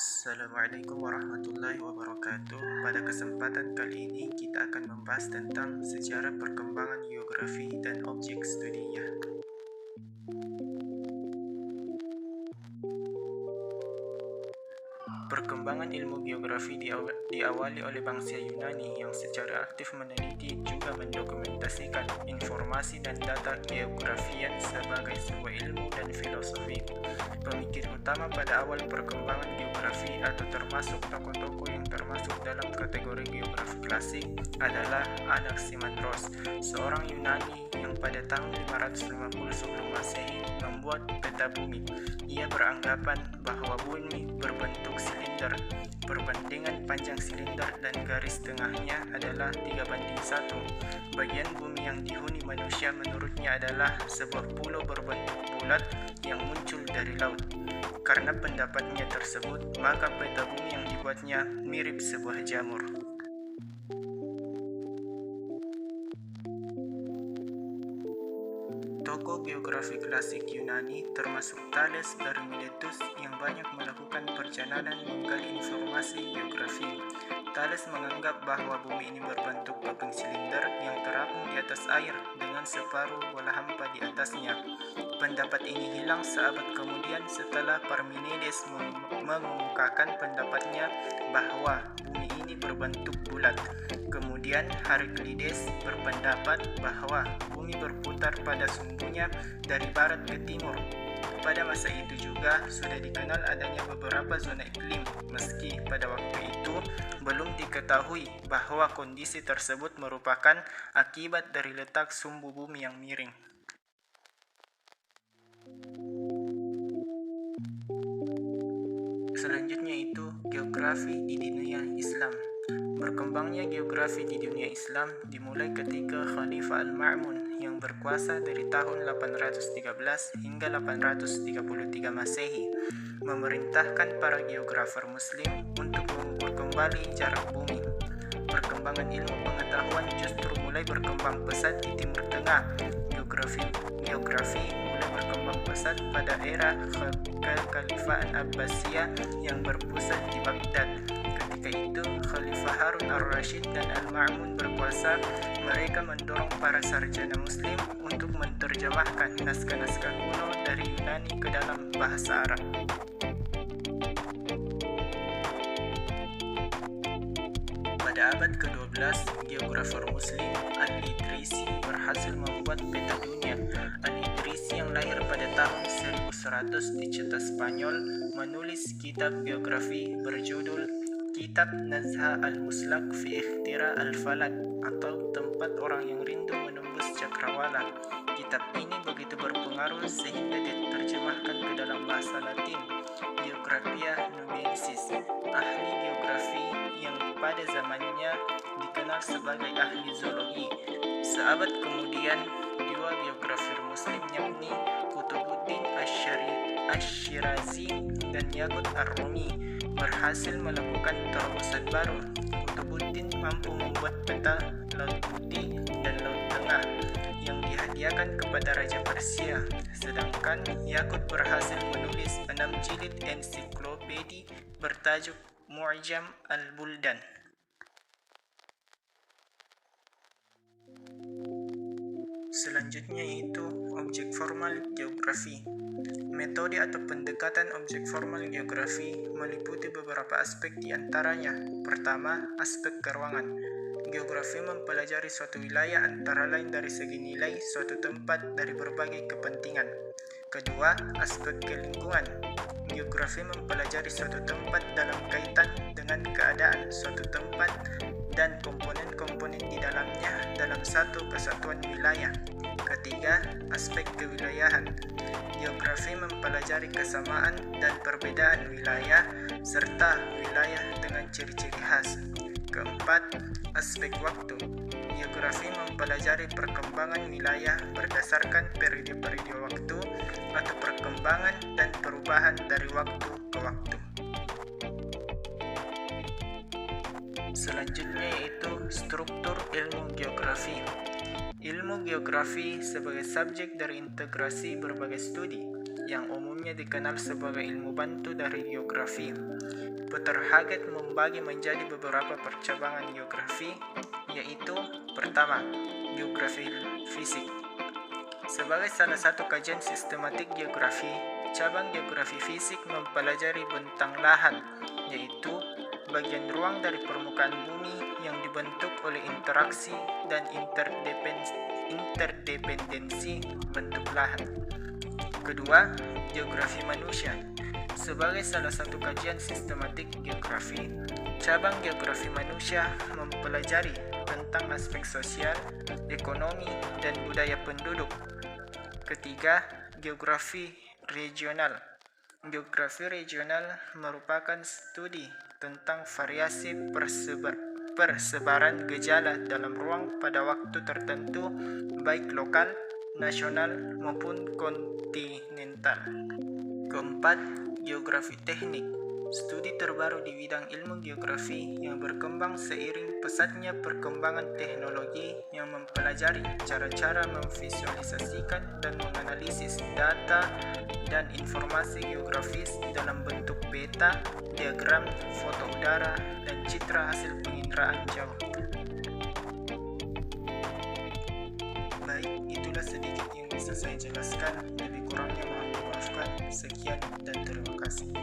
Assalamualaikum warahmatullahi wabarakatuh. Pada kesempatan kali ini kita akan membahas tentang sejarah perkembangan geografi dan objek studinya. Perkembangan ilmu geografi diawali oleh bangsa Yunani yang secara aktif meneliti juga mendokumentasikan informasi dan data geografian sebagai sebuah ilmu dan filosofi. Pemikir utama pada awal perkembangan geografi atau termasuk tokoh-tokoh yang termasuk dalam kategori geografi klasik adalah Anaximandros, seorang Yunani yang pada tahun 550 sebelum Masehi membuat peta bumi. Ia beranggapan bahwa bumi berbentuk silinder. Perbandingan panjang silinder dan garis tengahnya adalah 3:1. Bagian bumi yang dihuni manusia menurutnya adalah sebuah pulau berbentuk bulat yang muncul dari laut. Karena pendapatnya tersebut, maka peta bumi yang dibuatnya mirip sebuah jamur. Tokoh geografi klasik Yunani termasuk Thales dari Miletus yang banyak melakukan perjalanan menggali informasi geografi. Thales menganggap bahwa bumi ini berbentuk patung silinder yang terapung di atas air dengan separuh bola hampa di atasnya. Pendapat ini hilang seabad kemudian setelah Parmenides mengemukakan pendapatnya bahwa bumi ini berbentuk bulat. Kemudian Heraklides berpendapat bahwa bumi berputar pada sumbunya dari barat ke timur. Pada masa itu juga sudah dikenal adanya beberapa zona iklim, meski pada waktu itu belum diketahui bahwa kondisi tersebut merupakan akibat dari letak sumbu bumi yang miring. Selanjutnya itu geografi di dunia Islam. Berkembangnya geografi di dunia Islam dimulai ketika Khalifah Al-Ma'mun yang berkuasa dari tahun 813 hingga 833 Masehi memerintahkan para geografer muslim untuk mengukur kembali jarak bumi. Perkembangan ilmu pengetahuan justru mulai berkembang pesat di Timur Tengah. Geografi mulai berkembang pesat pada era Kekhalifahan Abbasiyah yang berpusat di Baghdad. Ketika itu, Khalifah Harun al-Rashid dan Al-Ma'mun berkuasa. Mereka mendorong para sarjana muslim untuk menerjemahkan naskah-naskah kuno dari Yunani ke dalam bahasa Arab. Pada abad ke-12, geografer muslim Al-Idrisi berhasil membuat peta dunia. Al-Idrisi yang lahir pada tahun 1100 di Ceuta Spanyol menulis kitab geografi berjudul Kitab Nazha Al-Muslak fi Ikhtira Al-Falak atau Tempat Orang yang Rindu Menembus Cakrawala. Kitab ini begitu berpengaruh sehingga diterjemahkan ke dalam bahasa Latin. Geographia Numiensis, ahli geografi yang pada zamannya dikenal sebagai ahli zoologi. Seabad kemudian, dua geografer muslim yakni Kutubuddin Asy-Syirazi dan Yaqut Ar-Rumi berhasil melakukan terobosan baru. Kutubuddin mampu membuat peta Laut Putih dan Laut Tengah yang dihadiahkan kepada Raja Persia, sedangkan Yaqut berhasil menulis 6 jilid ensiklopedi bertajuk Mu'jam al-Buldan. Selanjutnya yaitu objek formal geografi. Metode atau pendekatan objek formal geografi meliputi beberapa aspek di antaranya. Pertama, aspek keruangan. Geografi mempelajari suatu wilayah antara lain dari segi nilai suatu tempat dari berbagai kepentingan. Kedua, aspek kelingkungan. Geografi mempelajari suatu tempat dalam kaitan dengan keadaan suatu tempat dan komponen-komponen di dalamnya dalam satu kesatuan wilayah. Ketiga, aspek kewilayahan. Geografi mempelajari kesamaan dan perbedaan wilayah serta wilayah dengan ciri-ciri khas. Keempat, aspek waktu. Geografi mempelajari perkembangan wilayah berdasarkan periode-periode waktu atau perkembangan dan perubahan dari waktu ke waktu. Selanjutnya yaitu struktur ilmu geografi. Ilmu geografi sebagai subjek dari integrasi berbagai studi yang umumnya dikenal sebagai ilmu bantu dari geografi. Dr. Haggett membagi menjadi beberapa percabangan geografi, yaitu pertama, geografi fisik. Sebagai salah satu kajian sistematik geografi, cabang geografi fisik mempelajari bentang lahan, yaitu bagian ruang dari permukaan bumi yang dibentuk oleh interaksi dan interdependensi bentuk lahan. Kedua, geografi manusia. Sebagai salah satu kajian sistematik geografi, cabang geografi manusia mempelajari tentang aspek sosial, ekonomi, dan budaya penduduk. Ketiga, geografi regional. Geografi regional merupakan studi tentang variasi persebaran gejala dalam ruang pada waktu tertentu, baik lokal, nasional, maupun kontinental. Keempat, geografi teknik. Studi terbaru di bidang ilmu geografi yang berkembang seiring pesatnya perkembangan teknologi yang mempelajari cara-cara memvisualisasikan dan menganalisis data dan informasi geografis dalam bentuk peta, diagram, foto udara, dan citra hasil penginderaan jauh. Baik, itulah sedikit yang bisa saya jelaskan. Lebih kurangnya mohon dimaafkan. Sekian dan terima kasih.